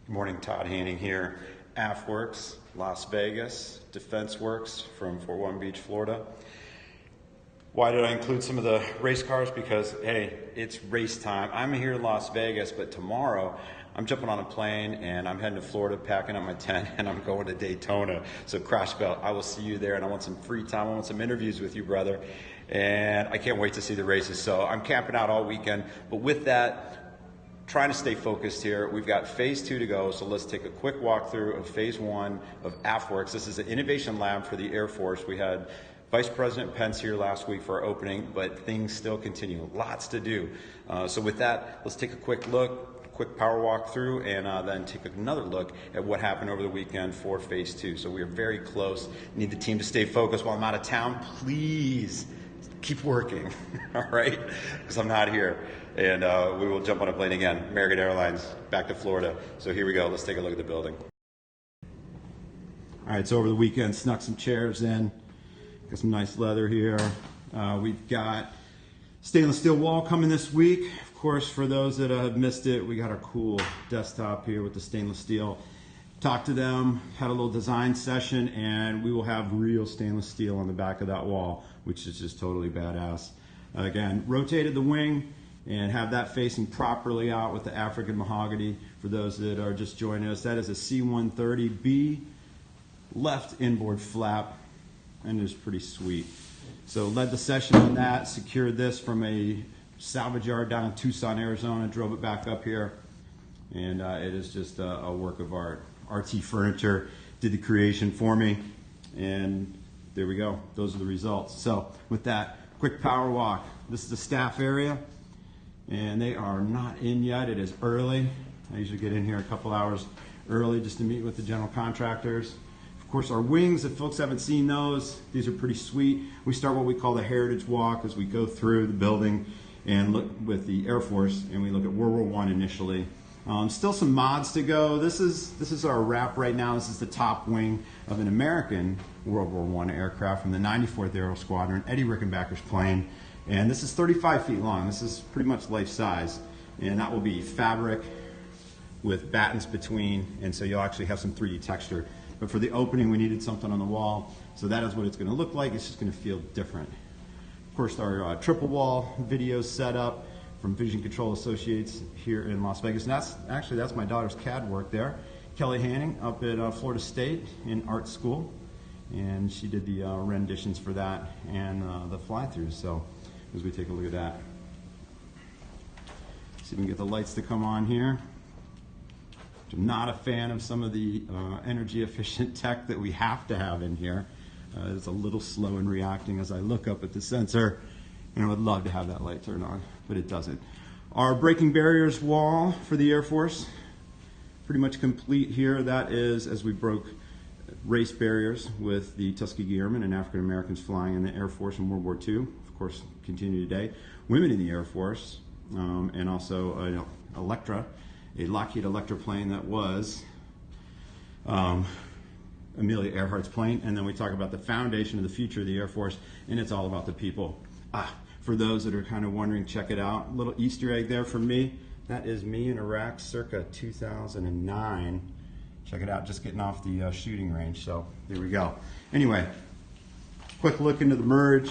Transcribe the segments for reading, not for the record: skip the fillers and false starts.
Good morning, Todd Hanning here. AFWERX Las Vegas, DefenseWorks from Fort Walton Beach, Florida. Why did I include some of the race cars? Because, hey, it's race time. I'm here in Las Vegas, but tomorrow I'm jumping on a plane and I'm heading to Florida, packing up my tent, and I'm going to Daytona. So Crash Belt, I will see you there, and I want some free time. I want some interviews with you, brother. And I can't wait to see the races. So I'm camping out all weekend. But with that, trying to stay focused here. We've got phase 2 to go, so let's take a quick walkthrough of phase 1 of AFWERX. This is an innovation lab for the Air Force. We had Vice President Pence here last week for our opening, but things still continue. Lots to do. So with that, let's take a quick look, quick power walk through, and then take another look at what happened over the weekend for phase 2. So we are very close. Need the team to stay focused while I'm out of town. Please keep working, all right? Because I'm not here. And we will jump on a plane again. American Airlines, back to Florida. So here we go. Let's take a look at the building. All right, so over the weekend, snuck some chairs in. Got some nice leather here. We've got stainless steel wall coming this week. Of course, for those that have missed it, we got our cool desktop here with the stainless steel. Talked to them, had a little design session, and we will have real stainless steel on the back of that wall, which is just totally badass. Again, rotated the wing and have that facing properly out with the African mahogany. For those that are just joining us, that is a C-130B left inboard flap, and it's pretty sweet. So led the session on that, secured this from a salvage yard down in Tucson, Arizona, drove it back up here, and it is just a work of art. RT Furniture did the creation for me, and there we go. Those are the results. So with that, quick power walk. This is the staff area, and they are not in yet. It is early. I usually get in here a couple hours early just to meet with the general contractors. Of course, our wings, if folks haven't seen those, these are pretty sweet. We start what we call the Heritage Walk as we go through the building and look with the Air Force, and we look at World War I initially. Still some mods to go. This is our wrap right now. This is the top wing of an American World War I aircraft from the 94th Aero Squadron, Eddie Rickenbacker's plane. And this is 35 feet long. This is pretty much life size. And that will be fabric with battens between, and so you'll actually have some 3D texture. But for the opening, we needed something on the wall. So that is what it's gonna look like. It's just gonna feel different. Of course, our triple wall video set up from Vision Control Associates here in Las Vegas. And that's my daughter's CAD work there. Kelly Hanning up at Florida State in art school. And she did the renditions for that and the fly-throughs. So as we take a look at that. See if we can get the lights to come on here. I'm not a fan of some of the energy efficient tech that we have to have in here. It's a little slow in reacting as I look up at the sensor, and I would love to have that light turn on, but it doesn't. Our braking barriers wall for the Air Force, pretty much complete here. That is as we broke race barriers with the Tuskegee Airmen and African Americans flying in the Air Force in World War II. Of course, continue today. Women in the Air Force, and also Electra, a Lockheed Electra plane that was Amelia Earhart's plane. And then we talk about the foundation of the future of the Air Force, and it's all about the people. For those that are kind of wondering, check it out. A little Easter egg there for me. That is me in Iraq circa 2009. Check it out, just getting off the shooting range. So there we go. Anyway, quick look into the merge.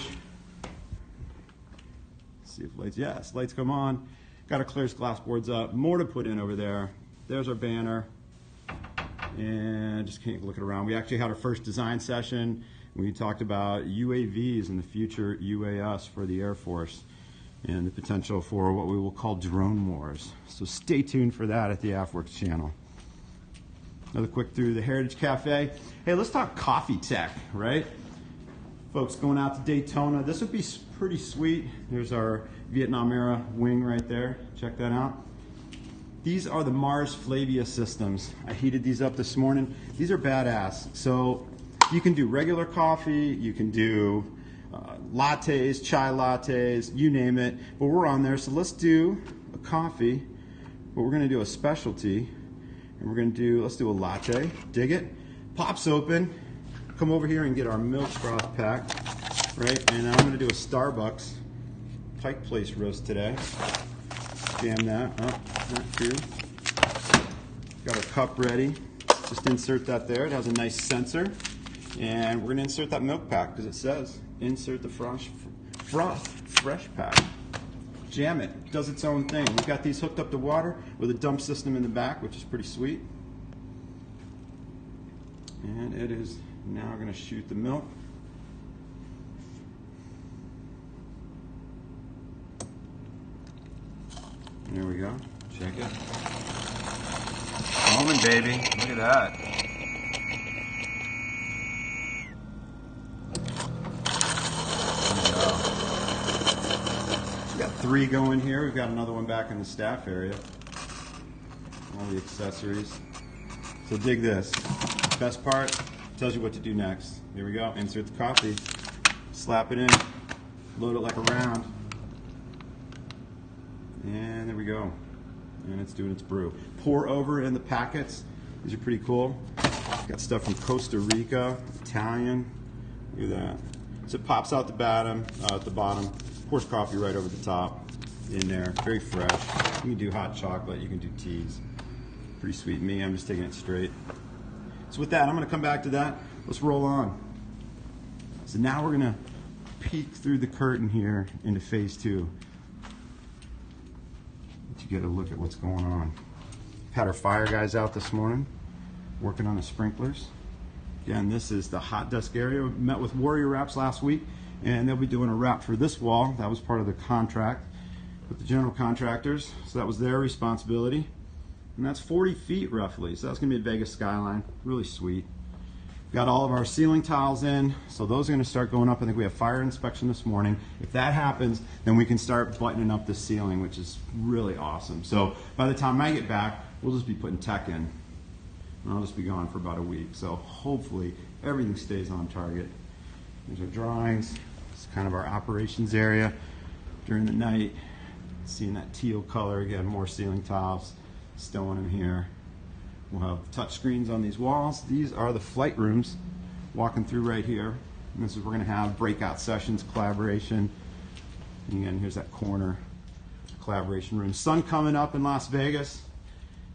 See if lights, yes, lights come on. Got our clear glass boards up, more to put in over there. There's our banner. And just can't look it around. We actually had our first design session. We talked about UAVs and the future UAS for the Air Force and the potential for what we will call drone wars. So stay tuned for that at the AFWERX channel. Another quick through the Heritage Cafe. Hey, let's talk coffee tech, right? Folks going out to Daytona, this would be pretty sweet. There's our Vietnam era wing right there. Check that out. These are the Mars Flavia systems. I heated these up this morning. These are badass. So you can do regular coffee, you can do lattes, chai lattes, you name it. But we're on there, so let's do a coffee. But we're gonna do a specialty. And we're gonna do, let's do a latte. Dig it? Pops open. Come over here and get our milk froth pack, right? And I'm gonna do a Starbucks Pike Place roast today. Jam that up, not too. Got our cup ready. Just insert that there. It has a nice sensor. And we're going to insert that milk pack because it says insert the froth fresh pack. Jam it. It does its own thing. We've got these hooked up to water with a dump system in the back, which is pretty sweet. And it is now going to shoot the milk. There we go. Check it. Foaming, baby. Look at that. We got 3 going here. We've got another one back in the staff area. All the accessories. So dig this. Best part, tells you what to do next. Here we go. Insert the coffee. Slap it in. Load it like a round. And there we go. And it's doing its brew. Pour over in the packets. These are pretty cool. Got stuff from Costa Rica, Italian. Look at that. So it pops out the bottom, pours coffee right over the top in there. Very fresh. You can do hot chocolate, you can do teas. Pretty sweet. Me, I'm just taking it straight. So with that, I'm gonna come back to that. Let's roll on. So now we're gonna peek through the curtain here into phase 2. To get a look at what's going on. Had our fire guys out this morning working on the sprinklers. Again, this is the hot desk area. We met with Warrior Wraps last week, and they'll be doing a wrap for this wall. That was part of the contract with the general contractors, so that was their responsibility. And that's 40 feet roughly, so that's gonna be a Vegas skyline. Really sweet. Got all of our ceiling tiles in, so those are going to start going up. I think we have fire inspection this morning. If that happens, then we can start buttoning up the ceiling, which is really awesome. So by the time I get back, we'll just be putting tech in. And I'll just be gone for about a week. So hopefully everything stays on target. There's our drawings. It's kind of our operations area during the night. Seeing that teal color, again, more ceiling tiles, stowing them here. We'll have touch screens on these walls. These are the flight rooms, walking through right here. And this is where we're going to have breakout sessions, collaboration. And again, here's that corner collaboration room. Sun coming up in Las Vegas.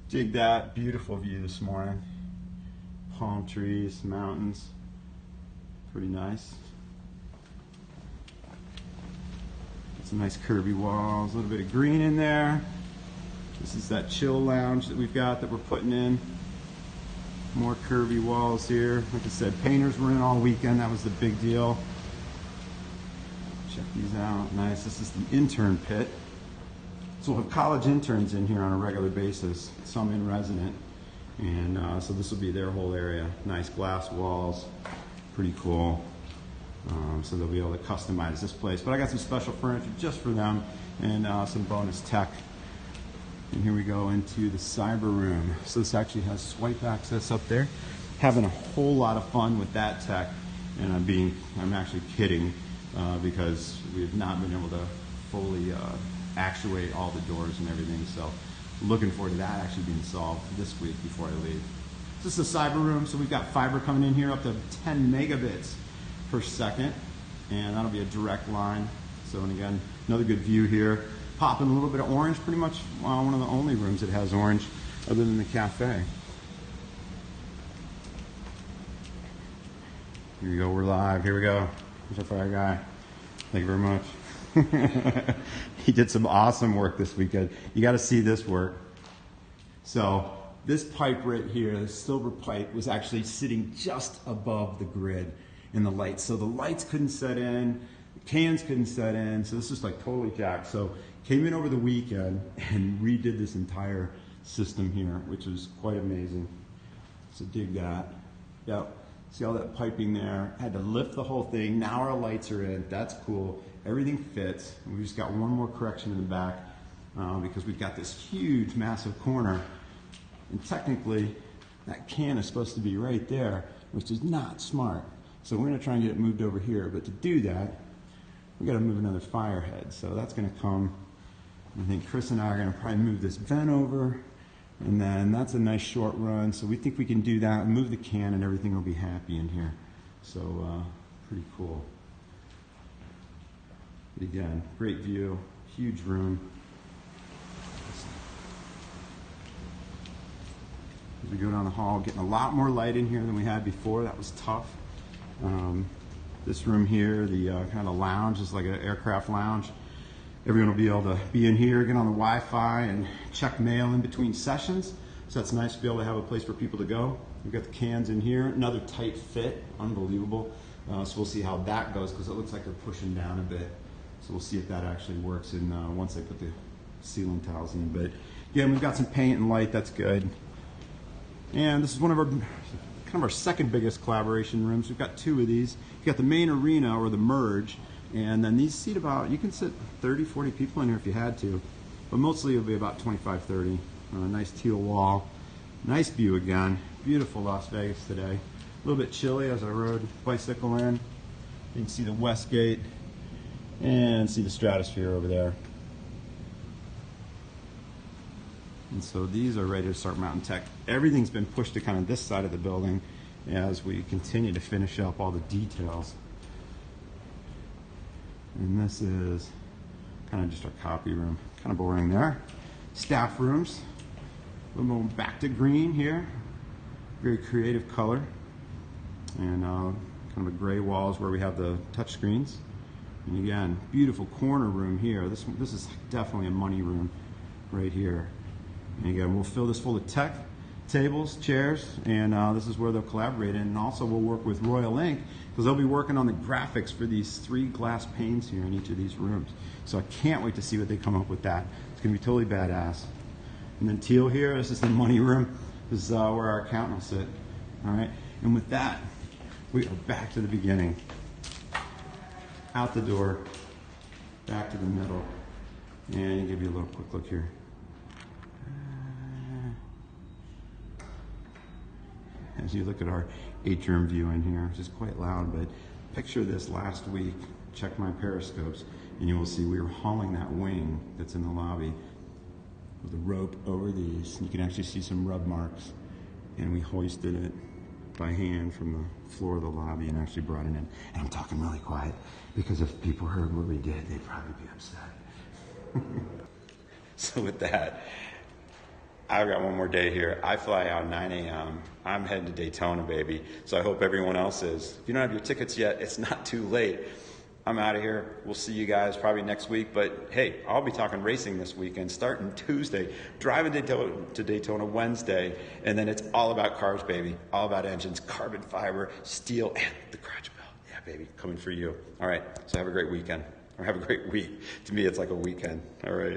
Dig that. Beautiful view this morning. Palm trees, mountains. Pretty nice. Got some nice curvy walls, a little bit of green in there. This is that chill lounge that we've got that we're putting in. More curvy walls here. Like I said, painters were in all weekend. That was the big deal. Check these out. Nice. This is the intern pit. So we'll have college interns in here on a regular basis, some in resident. And so this will be their whole area. Nice glass walls. Pretty cool. So they'll be able to customize this place. But I got some special furniture just for them and some bonus tech. And here we go into the cyber room. So this actually has swipe access up there. Having a whole lot of fun with that tech. And I'm actually kidding because we have not been able to fully actuate all the doors and everything. So looking forward to that actually being solved this week before I leave. This is the cyber room. So we've got fiber coming in here up to 10 megabits per second. And that'll be a direct line. So, and again, another good view here. Popping a little bit of orange, pretty much one of the only rooms that has orange other than the cafe. Here we go, we're live, here we go. Here's our fire guy. Thank you very much. He did some awesome work this weekend. You gotta see this work. So this pipe right here, this silver pipe, was actually sitting just above the grid in the lights. So the lights couldn't set in, the cans couldn't set in, so this is like totally jacked. So came in over the weekend and redid this entire system here, which was quite amazing. So dig that. Yep. See all that piping there? Had to lift the whole thing. Now our lights are in. That's cool. Everything fits. We just got one more correction in the back because we've got this huge, massive corner. And technically, that can is supposed to be right there, which is not smart. So we're going to try and get it moved over here. But to do that, we got to move another fire head. So that's going to come. I think Chris and I are going to probably move this vent over, and then that's a nice short run. So we think we can do that, move the can, and everything will be happy in here. So pretty cool. But again, great view, huge room. As we go down the hall, getting a lot more light in here than we had before. That was tough. This room here, the kind of lounge, is like an aircraft lounge. Everyone will be able to be in here, get on the Wi-Fi, and check mail in between sessions. So that's nice to be able to have a place for people to go. We've got the cans in here, another tight fit, unbelievable. So we'll see how that goes, because it looks like they're pushing down a bit. So we'll see if that actually works once they put the ceiling tiles in. But yeah, we've got some paint and light, that's good. And this is one of our kind of our second biggest collaboration rooms. We've got two of these. You've got the main arena, or the merge, and then these seat about, you can sit 30, 40 people in here if you had to, but mostly it'll be about 25, 30. Nice teal wall, nice view again. Beautiful Las Vegas today. A little bit chilly as I rode bicycle in. You can see the West Gate and see the stratosphere over there. And so these are ready to start mounting tech. Everything's been pushed to kind of this side of the building as we continue to finish up all the details. And this is kind of just our copy room. Kind of boring there. Staff rooms. A little more back to green here. Very creative color. And kind of a gray walls where we have the touch screens. And again, beautiful corner room here. This is definitely a money room right here. And again, we'll fill this full of tech, tables, chairs, and this is where they'll collaborate. And also we'll work with Royal Ink, because they'll be working on the graphics for these 3 glass panes here in each of these rooms. So I can't wait to see what they come up with that. It's gonna be totally badass. And then teal here, this is the money room. This is where our accountant will sit. All right, and with that, we are back to the beginning. Out the door, back to the middle, and give you a little quick look here. As you look at our atrium view in here, which is quite loud, but picture this last week, check my periscopes, and you will see we were hauling that wing that's in the lobby with a rope over these. You can actually see some rub marks, and we hoisted it by hand from the floor of the lobby and actually brought it in. And I'm talking really quiet, because if people heard what we did, they'd probably be upset. So with that, I've got one more day here. I fly out 9 a.m. I'm heading to Daytona, baby. So I hope everyone else is. If you don't have your tickets yet, it's not too late. I'm out of here. We'll see you guys probably next week. But hey, I'll be talking racing this weekend, starting Tuesday, driving to Daytona Wednesday, and then it's all about cars, baby. All about engines, carbon fiber, steel, and the crotch belt. Yeah, baby, coming for you. All right, so have a great weekend. Or have a great week. To me, it's like a weekend. All right.